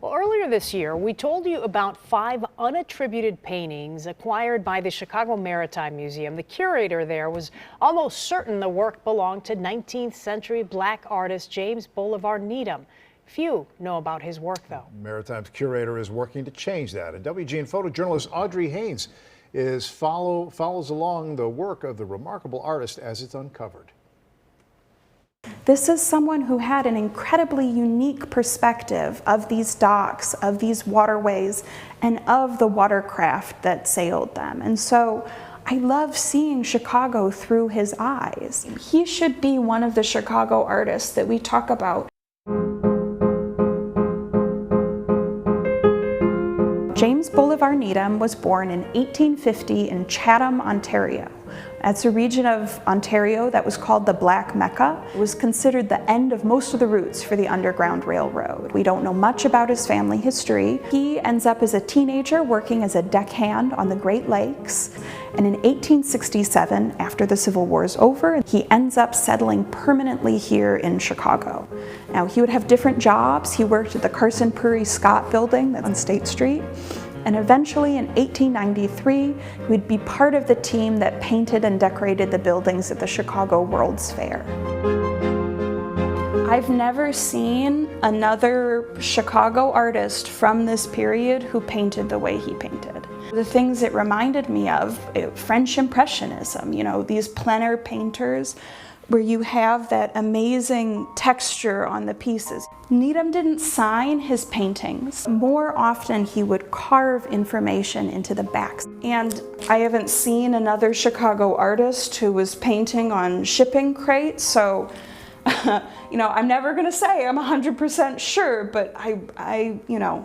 Well, earlier this year, we told you about 5 unattributed paintings acquired by the Chicago Maritime Museum. The curator there was almost certain the work belonged to 19th century black artist James Bolivar Needham. Few know about his work, though. Maritime's curator is working to change that. And WGN photojournalist Audrey Haynes follows along the work of the remarkable artist as it's uncovered. This is someone who had an incredibly unique perspective of these docks, of these waterways, and of the watercraft that sailed them. And so I love seeing Chicago through his eyes. He should be one of the Chicago artists that we talk about. James Bolivar Needham was born in 1850 in Chatham, Ontario. That's a region of Ontario that was called the Black Mecca. It was considered the end of most of the routes for the Underground Railroad. We don't know much about his family history. He ends up as a teenager working as a deckhand on the Great Lakes. And in 1867, after the Civil War is over, he ends up settling permanently here in Chicago. Now, he would have different jobs. He worked at the Carson Puri Scott building that's on State Street. And eventually in 1893, he would be part of the team that painted and decorated the buildings at the Chicago World's Fair. I've never seen another Chicago artist from this period who painted the way he painted. The things it reminded me of, French Impressionism, you know, these plein air painters where you have that amazing texture on the pieces. Needham didn't sign his paintings. More often he would carve information into the backs. And I haven't seen another Chicago artist who was painting on shipping crates, so you know, I'm never gonna say I'm 100% sure, but I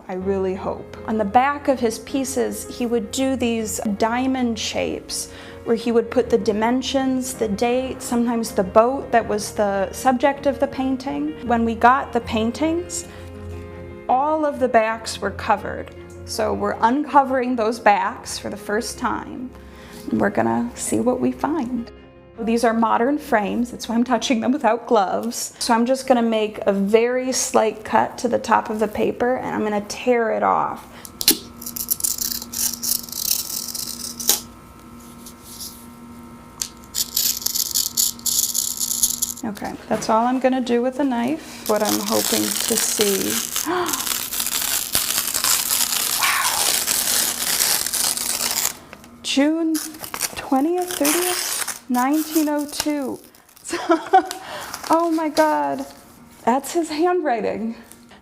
really hope. On the back of his pieces, he would do these diamond shapes where he would put the dimensions, the date, sometimes the boat that was the subject of the painting. When we got the paintings, all of the backs were covered. So we're uncovering those backs for the first time, and we're gonna see what we find. These are modern frames, that's why I'm touching them without gloves. So I'm just gonna make a very slight cut to the top of the paper, and I'm gonna tear it off. Okay, that's all I'm gonna do with a knife. What I'm hoping to see. Wow. June 20th, 30th, 1902. Oh my God, that's his handwriting.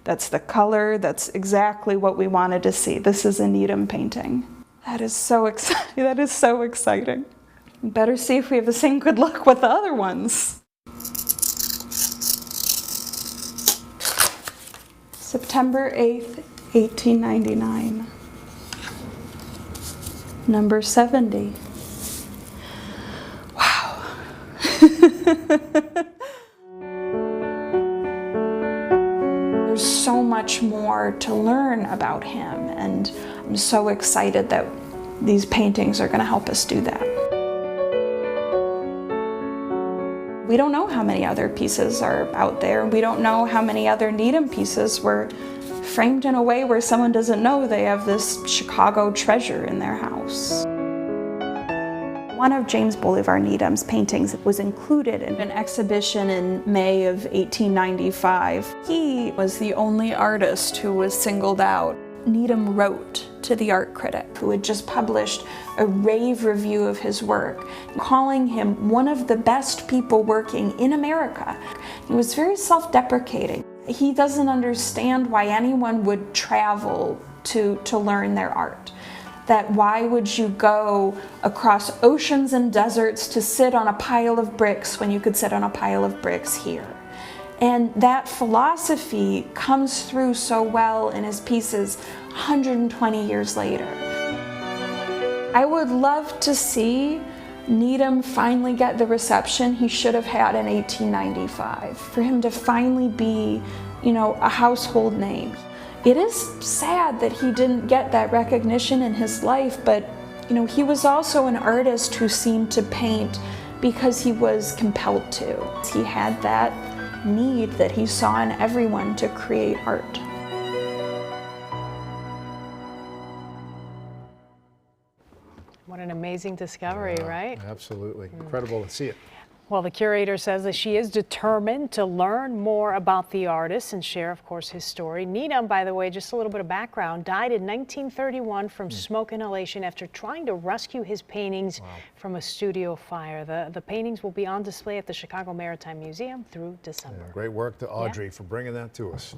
That's the color, that's exactly what we wanted to see. This is a Needham painting. That is so exciting, that is so exciting. Better see if we have the same good luck with the other ones. September 8th, 1899. Number 70. Wow. There's so much more to learn about him, and I'm so excited that these paintings are going to help us do that. We don't know how many other pieces are out there. We don't know how many other Needham pieces were framed in a way where someone doesn't know they have this Chicago treasure in their house. One of James Bolivar Needham's paintings was included in an exhibition in May of 1895. He was the only artist who was singled out. Needham wrote to the art critic who had just published a rave review of his work, calling him one of the best people working in America. He was very self-deprecating. He doesn't understand why anyone would travel to learn their art. That why would you go across oceans and deserts to sit on a pile of bricks when you could sit on a pile of bricks here? And that philosophy comes through so well in his pieces 120 years later. I would love to see Needham finally get the reception he should have had in 1895, for him to finally be, you know, a household name. It is sad that he didn't get that recognition in his life, but you know, he was also an artist who seemed to paint because he was compelled to. He had that need that he saw in everyone to create art. What an amazing discovery, Yeah, right? absolutely. Incredible to see it. Well, the curator says that she is determined to learn more about the artist and share, of course, his story. Needham, by the way, just a little bit of background, died in 1931 from smoke inhalation after trying to rescue his paintings from a studio fire. The paintings will be on display at the Chicago Maritime Museum through December. Great work to Audrey for bringing that to us.